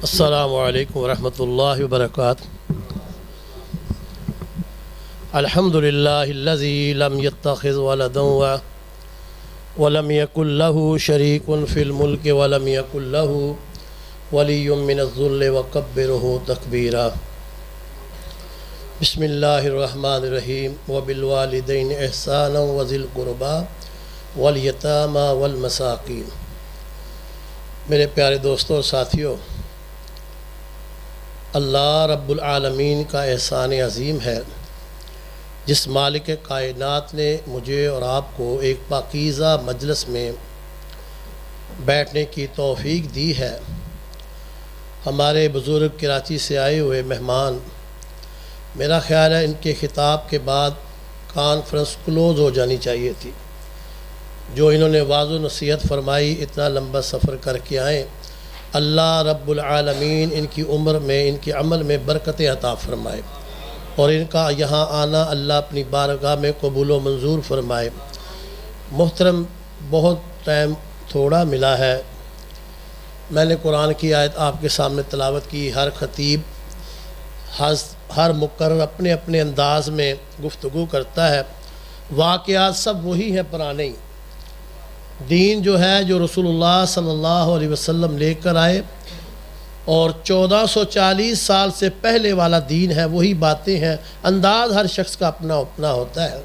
السلام علیکم ورحمۃ اللہ وبرکاتہ۔ الحمد للہ الذی لم يتخذ ولدا ولم يكن له شریک فی الملک ولم يكن له ولی من الذل وکبرہ تکبیرا۔ بسم اللہ الرحمن الرحیم وبالوالدین احسانا وذی القربى والیتامی والمساکین۔ میرے پیارے دوستوں اور ساتھیوں، اللہ رب العالمین کا احسان عظیم ہے جس مالک کائنات نے مجھے اور آپ کو ایک پاکیزہ مجلس میں بیٹھنے کی توفیق دی ہے۔ ہمارے بزرگ کراچی سے آئے ہوئے مہمان، میرا خیال ہے ان کے خطاب کے بعد کانفرنس کلوز ہو جانی چاہیے تھی۔ جو انہوں نے واعظ و نصیحت فرمائی، اتنا لمبا سفر کر کے آئیں، اللہ رب العالمین ان کی عمر میں، ان کے عمل میں برکت عطا فرمائے، اور ان کا یہاں آنا اللہ اپنی بارگاہ میں قبول و منظور فرمائے۔ محترم، بہت ٹائم تھوڑا ملا ہے، میں نے قرآن کی آیت آپ کے سامنے تلاوت کی۔ ہر خطیب، ہر مقرر اپنے اپنے انداز میں گفتگو کرتا ہے، واقعات سب وہی ہیں پرانے۔ دین جو ہے، جو رسول اللہ صلی اللہ علیہ وسلم لے کر آئے، اور 1440 سال سے پہلے والا دین ہے، وہی باتیں ہیں۔ انداز ہر شخص کا اپنا اپنا ہوتا ہے۔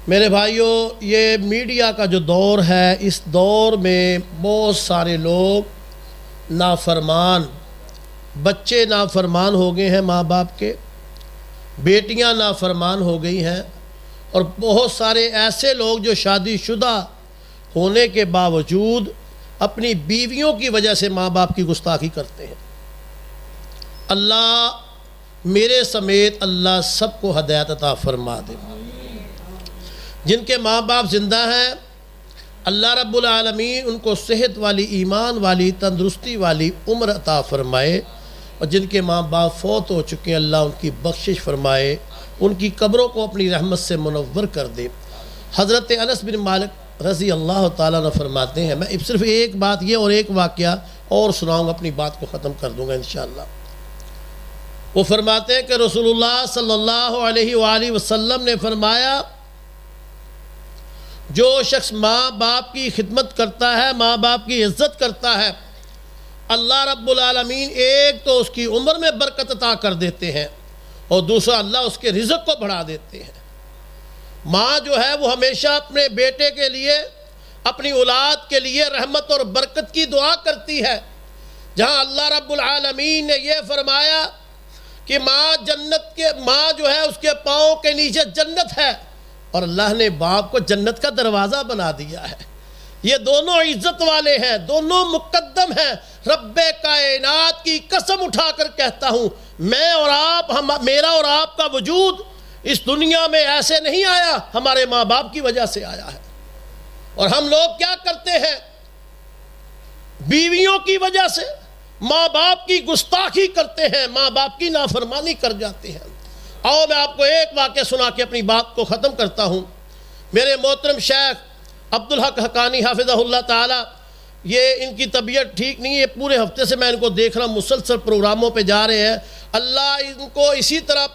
میرے بھائیوں، یہ میڈیا کا جو دور ہے، اس دور میں بہت سارے لوگ نافرمان، بچے نافرمان ہو گئے ہیں ماں باپ کے، بیٹیاں نافرمان ہو گئی ہیں، اور بہت سارے ایسے لوگ جو شادی شدہ ہونے کے باوجود اپنی بیویوں کی وجہ سے ماں باپ کی گستاخی کرتے ہیں۔ اللہ میرے سمیت اللہ سب کو ہدایت عطا فرما دے۔ جن کے ماں باپ زندہ ہیں، اللہ رب العالمین ان کو صحت والی، ایمان والی، تندرستی والی عمر عطا فرمائے، اور جن کے ماں باپ فوت ہو چکے ہیں، اللہ ان کی بخشش فرمائے، ان کی قبروں کو اپنی رحمت سے منور کر دے۔ حضرت انس بن مالک رضی اللہ تعالیٰ نے فرماتے ہیں، میں صرف ایک بات یہ اور ایک واقعہ اور سناؤں گا، اپنی بات کو ختم کر دوں گا انشاءاللہ۔ وہ فرماتے ہیں کہ رسول اللہ صلی اللہ علیہ وآلہ وسلم نے فرمایا، جو شخص ماں باپ کی خدمت کرتا ہے، ماں باپ کی عزت کرتا ہے، اللہ رب العالمین ایک تو اس کی عمر میں برکت عطا کر دیتے ہیں، اور دوسرا اللہ اس کے رزق کو بڑھا دیتے ہیں۔ ماں جو ہے وہ ہمیشہ اپنے بیٹے کے لیے، اپنی اولاد کے لیے رحمت اور برکت کی دعا کرتی ہے۔ جہاں اللہ رب العالمین نے یہ فرمایا کہ ماں جو ہے اس کے پاؤں کے نیچے جنت ہے، اور اللہ نے باپ کو جنت کا دروازہ بنا دیا ہے۔ یہ دونوں عزت والے ہیں، دونوں مقدم ہیں۔ رب کائنات کی قسم اٹھا کر کہتا ہوں، میرا اور آپ کا وجود اس دنیا میں ایسے نہیں آیا، ہمارے ماں باپ کی وجہ سے آیا ہے۔ اور ہم لوگ کیا کرتے ہیں؟ بیویوں کی وجہ سے ماں باپ کی گستاخی کرتے ہیں، ماں باپ کی نافرمانی کر جاتے ہیں۔ آؤ میں آپ کو ایک واقعہ سنا کے اپنی بات کو ختم کرتا ہوں۔ میرے محترم شیخ عبدالحق حقانی حافظہ اللہ تعالی، یہ ان کی طبیعت ٹھیک نہیں ہے، پورے ہفتے سے میں ان کو دیکھ رہا ہوں، مسلسل پروگراموں پہ جا رہے ہیں۔ اللہ ان کو اسی طرح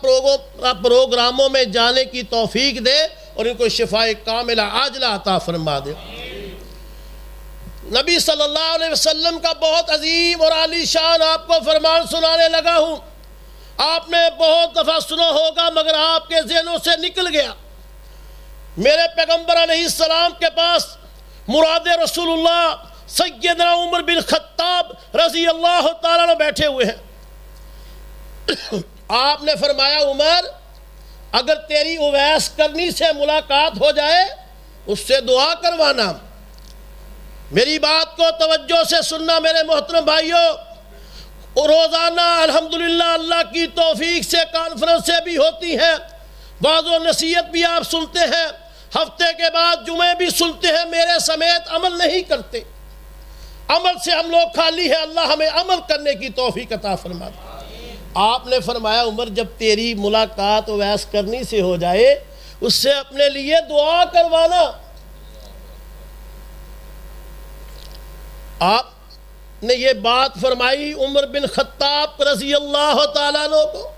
پروگراموں میں جانے کی توفیق دے، اور ان کو شفاء کاملہ عاجلہ عطا فرما دے۔ نبی صلی اللہ علیہ وسلم کا بہت عظیم اور عالی شان آپ کو فرمان سنانے لگا ہوں۔ آپ نے بہت دفعہ سنا ہوگا، مگر آپ کے ذہنوں سے نکل گیا۔ میرے پیغمبر علیہ السلام کے پاس مراد رسول اللہ سیدنا عمر بن خطاب رضی اللہ تعالیٰ عنہ بیٹھے ہوئے ہیں۔ آپ نے فرمایا، عمر، اگر تیری اویس کرنی سے ملاقات ہو جائے، اس سے دعا کروانا۔ میری بات کو توجہ سے سننا میرے محترم بھائیوں۔ روزانہ الحمدللہ اللہ کی توفیق سے کانفرنسیں بھی ہوتی ہیں، واعظ و نصیحت بھی آپ سنتے ہیں، ہفتے کے بعد جمعے بھی سنتے ہیں، میرے سمیت عمل نہیں کرتے۔ عمل سے ہم لوگ خالی ہیں، اللہ ہمیں عمل کرنے کی توفیق عطا فرما دے۔ آپ نے فرمایا، عمر، جب تیری ملاقات اویس کرنی سے ہو جائے، اس سے اپنے لیے دعا کروانا۔ آپ نے یہ بات فرمائی عمر بن خطاب رضی اللہ تعالیٰ عنہ کو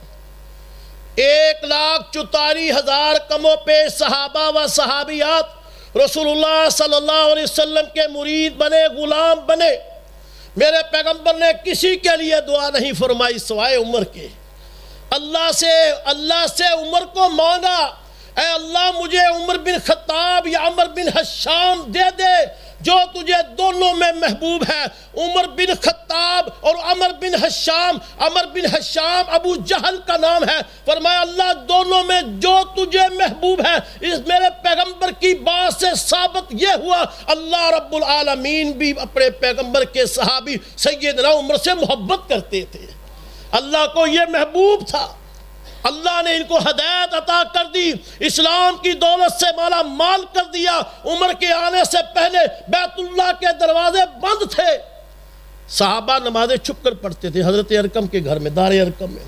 1,44,000 کم و پیش صحابہ و صحابیات رسول اللہ صلی اللہ علیہ وسلم کے مرید بنے، غلام بنے. میرے پیغمبر نے کسی کے لیے دعا نہیں فرمائی سوائے عمر کے. اللہ سے عمر کو مانگا، اے اللہ مجھے عمر بن خطاب یا عمر بن حشام دے دے جو تجھے دونوں میں محبوب ہے. عمر بن خطاب اور عمر بن حشام. عمر بن حشام ابو جہل کا نام ہے. فرمایا اللہ دونوں میں جو تجھے محبوب ہے. اس میرے پیغمبر کی بات سے ثابت یہ ہوا اللہ رب العالمین بھی اپنے پیغمبر کے صحابی سیدنا عمر سے محبت کرتے تھے. اللہ کو یہ محبوب تھا. اللہ نے ان کو ہدایت عطا کر دی، اسلام کی دولت سے مالا مال کر دیا. عمر کے آنے سے پہلے بیت اللہ کے دروازے بند تھے. صحابہ نمازیں چھپ کر پڑھتے تھے حضرت ارقم کے گھر میں، دار ارقم میں.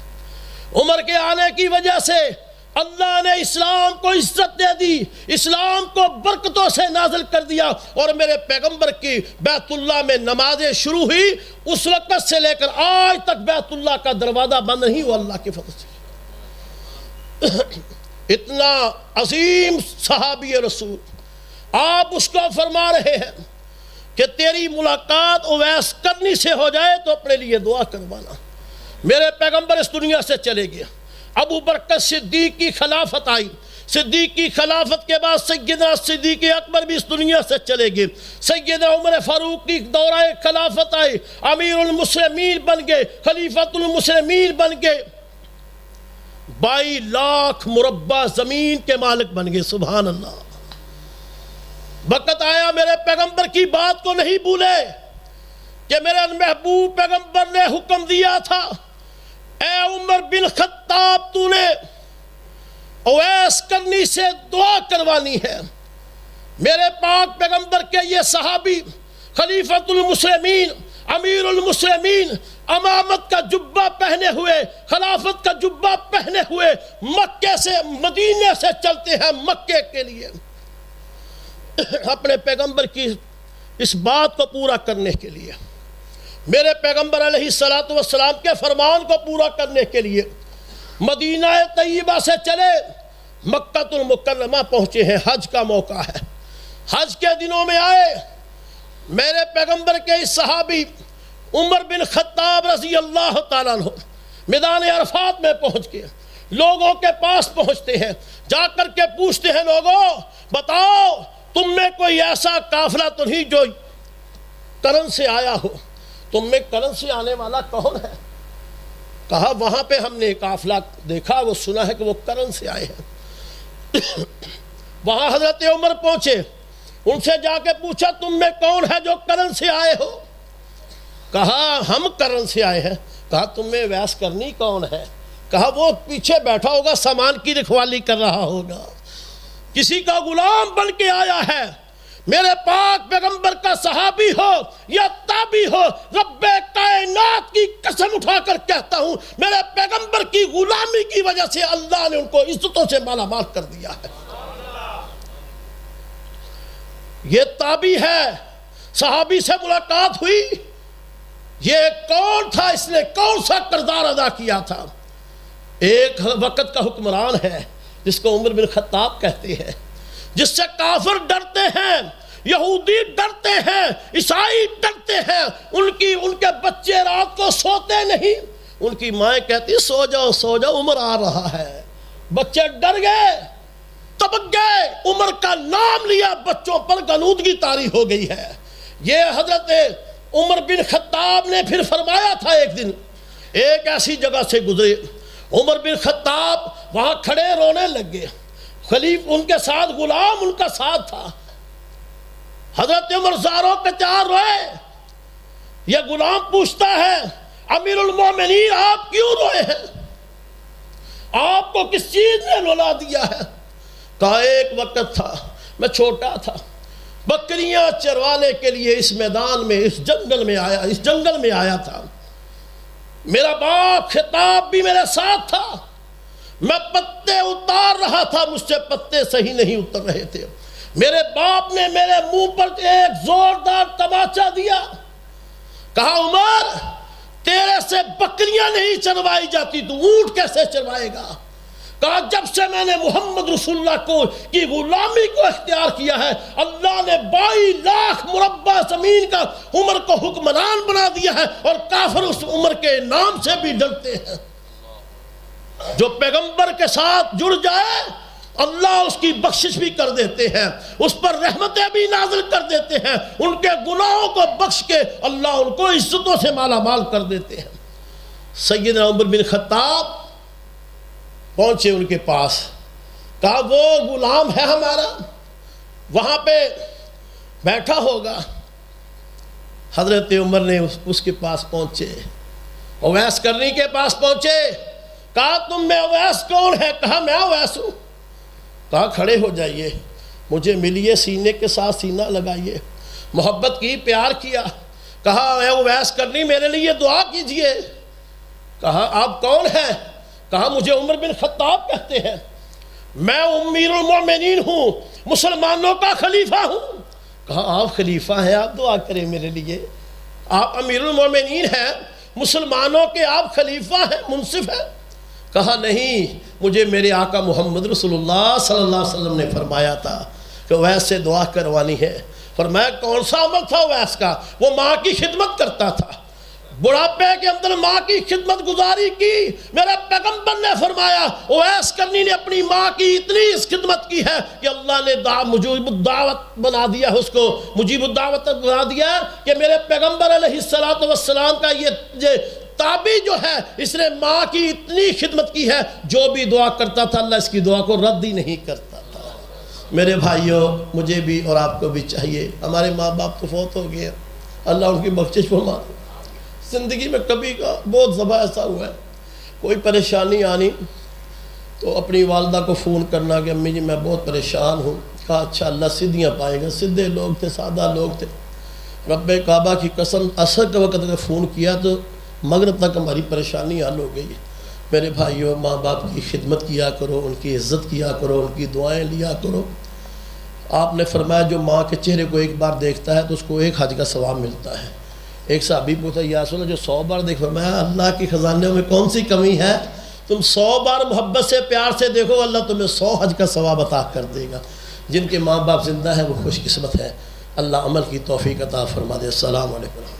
عمر کے آنے کی وجہ سے اللہ نے اسلام کو عزت دے دی، اسلام کو برکتوں سے نازل کر دیا. اور میرے پیغمبر کی بیت اللہ میں نمازیں شروع ہوئی، اس وقت سے لے کر آج تک بیت اللہ کا دروازہ بند نہیں ہوا اللہ کے فضل سے. اتنا عظیم صحابی رسول، آپ اس کو فرما رہے ہیں کہ تیری ملاقات اویس کرنی سے ہو جائے تو اپنے لیے دعا کروانا. میرے پیغمبر اس دنیا سے چلے گئے. ابو بکر صدیق کی خلافت آئی. صدیق کی خلافت کے بعد سیدنا صدیق اکبر بھی اس دنیا سے چلے گئے. سیدنا عمر فاروق کی دورہ خلافت آئی، امیر المسلمین بن گئے، خلیفۃ المسلمین بن گئے. 22 لاکھ مربع زمین کے مالک بن گئے. سبحان اللہ. وقت آیا میرے پیغمبر کی بات کو نہیں بھولے کہ میرے محبوب پیغمبر نے حکم دیا تھا، اے عمر بن خطاب تو نے اویس کرنی سے دعا کروانی ہے. میرے پاک پیغمبر کے یہ صحابی خلیفۃ المسلمین، امیر المسلمین، امامت کا جبہ پہنے ہوئے، خلافت کا جبہ پہنے ہوئے مکے سے مدینے سے چلتے ہیں مکے کے لیے اپنے پیغمبر کی اس بات کو پورا کرنے کے لیے، میرے پیغمبر علیہ السلام کے فرمان کو پورا کرنے کے لیے مدینہ طیبہ سے چلے، مکہ المکرمہ پہنچے ہیں. حج کا موقع ہے، حج کے دنوں میں آئے. میرے پیغمبر کے اس صحابی عمر بن خطاب رضی اللہ تعالیٰ عنہ میدان عرفات میں پہنچ کے لوگوں کے پاس پہنچتے ہیں، جا کر کے پوچھتے ہیں لوگوں بتاؤ تم میں کوئی ایسا قافلہ تو نہیں جو کرن سے آیا ہو؟ تم میں کرن سے آنے والا کون ہے؟ کہا وہاں پہ ہم نے قافلہ دیکھا، وہ سنا ہے کہ وہ کرن سے آئے ہیں. وہاں حضرت عمر پہنچے، ان سے جا کے پوچھا تم میں کون ہے جو کرن سے آئے ہو؟ کہا ہم کرن سے آئے ہیں. کہا تم میں ویس کرنی کون ہے؟ کہا وہ پیچھے بیٹھا ہوگا، سامان کی رکھوالی کر رہا ہوگا، کسی کا غلام بن کے آیا ہے. میرے پاک پیغمبر کا صحابی ہو یا تابعی ہو، رب کائنات کی قسم اٹھا کر کہتا ہوں میرے پیغمبر کی غلامی کی وجہ سے اللہ نے ان کو عزتوں سے مالا مال کر دیا ہے. یہ تابعی ہے، صحابی سے ملاقات ہوئی. یہ کون تھا؟ اس نے کون سا کردار ادا کیا تھا؟ ایک وقت کا حکمران ہے جس کو عمر بن خطاب کہتے ہیں، جس سے کافر ڈرتے ہیں، یہودی ڈرتے ہیں، عیسائی ڈرتے ہیں. ان کے بچے رات کو سوتے نہیں. ان کی مائیں کہتی سو جاؤ سو جاؤ، عمر آ رہا ہے. بچے ڈر گئے، تبک گئے. عمر کا نام لیا، بچوں پر غنودگی طاری ہو گئی ہے. یہ حضرت عمر بن خطاب نے پھر فرمایا تھا. ایک دن ایک ایسی جگہ سے گزرے، عمر بن خطاب وہاں کھڑے رونے لگے. خلیف ان کے ساتھ غلام ان کا ساتھ تھا. حضرت عمر زاروں کے چار روئے. یہ غلام پوچھتا ہے امیر المومنین آپ کیوں روئے ہیں؟ آپ کو کس چیز نے رلا دیا ہے؟ کہا ایک وقت تھا میں چھوٹا تھا، بکریاں چروانے کے لیے اس میدان میں اس جنگل میں آیا تھا. میرا باپ خطاب بھی میرے ساتھ تھا. میں پتے اتار رہا تھا، مجھ سے پتے صحیح نہیں اتر رہے تھے. میرے باپ نے میرے منہ پر ایک زوردار تماچا دیا. کہا عمر تیرے سے بکریاں نہیں چروائی جاتی، تو اونٹ کیسے چروائے گا؟ کہا جب سے میں نے محمد رسول اللہ کو کی غلامی کو اختیار کیا ہے، اللہ نے 22 لاکھ مربع زمین کا عمر کو حکمران بنا دیا ہے، اور کافر اس عمر کے نام سے بھی ڈرتے ہیں۔ جو پیغمبر کے ساتھ جڑ جائے اللہ اس کی بخشش بھی کر دیتے ہیں، اس پر رحمتیں بھی نازل کر دیتے ہیں، ان کے گناہوں کو بخش کے اللہ ان کو عزتوں سے مالا مال کر دیتے ہیں۔ سیدنا عمر بن خطاب پہنچے ان کے پاس، کہا وہ غلام ہے ہمارا، وہاں پہ بیٹھا ہوگا۔ حضرت عمر نے اس کے پاس پہنچے، اویس کرنی کے پاس پہنچے، کہا تم میں اویس کون ہے؟ کہا میں اویس ہوں۔ کہا کھڑے ہو جائیے، مجھے ملیے، سینے کے ساتھ سینہ لگائیے، محبت کی، پیار کیا۔ کہا اے اویس کرنی میرے لیے دعا کیجئے۔ کہا آپ کون ہیں؟ کہا مجھے عمر بن خطاب کہتے ہیں، میں امیر المومنین ہوں، مسلمانوں کا خلیفہ ہوں۔ کہا آپ خلیفہ ہیں، آپ دعا کریں میرے لیے، آپ امیر المومنین ہیں، مسلمانوں کے آپ خلیفہ ہیں، منصف ہیں۔ کہا نہیں، مجھے میرے آقا محمد رسول اللہ صلی اللہ علیہ وسلم نے فرمایا تھا کہ اویس سے دعا کروانی ہے۔ فرمایا کون سا عمل تھا اویس کا؟ وہ ماں کی خدمت کرتا تھا، بڑھاپے کے اندر ماں کی خدمت گزاری کی۔ میرے پیغمبر نے فرمایا اویس کرنی نے اپنی ماں کی اتنی خدمت کی ہے کہ اللہ نے مجیب الدعوت بنا دیا، اس کو مجیب الدعوت بنا دیا کہ میرے پیغمبر علیہ السلام کا یہ تابع جو ہے، اس نے ماں کی اتنی خدمت کی ہے، جو بھی دعا کرتا تھا اللہ اس کی دعا کو رد ہی نہیں کرتا تھا۔ میرے بھائیوں، مجھے بھی اور آپ کو بھی چاہیے، ہمارے ماں باپ تو فوت ہو گئے، اللہ ان کی بخشش فرما۔ زندگی میں کبھی کا بہت دفعہ ایسا ہوا ہے، کوئی پریشانی آنی تو اپنی والدہ کو فون کرنا کہ امی جی میں بہت پریشان ہوں۔ کہا اچھا اللہ سیدھیاں پائے گا، سیدھے لوگ تھے، سادہ لوگ تھے۔ رب کعبہ کی قسم عصر کے وقت اگر فون کیا تو مغرب تک ہماری پریشانی حل ہو گئی۔ میرے بھائیوں، ماں باپ کی خدمت کیا کرو، ان کی عزت کیا کرو، ان کی دعائیں لیا کرو۔ آپ نے فرمایا جو ماں کے چہرے کو ایک بار دیکھتا ہے تو اس کو ایک حج کا ثواب ملتا ہے۔ ایک صحابی پوچھا یا رسول اللہ جو 100 بار دیکھ، فرمایا اللہ کے خزانے میں کون سی کمی ہے؟ تم 100 بار محبت سے پیار سے دیکھو، اللہ تمہیں 100 حج کا ثواب عطا کر دے گا۔ جن کے ماں باپ زندہ ہیں وہ خوش قسمت ہے۔ اللہ عمل کی توفیق عطا فرما دے۔ السلام علیکم۔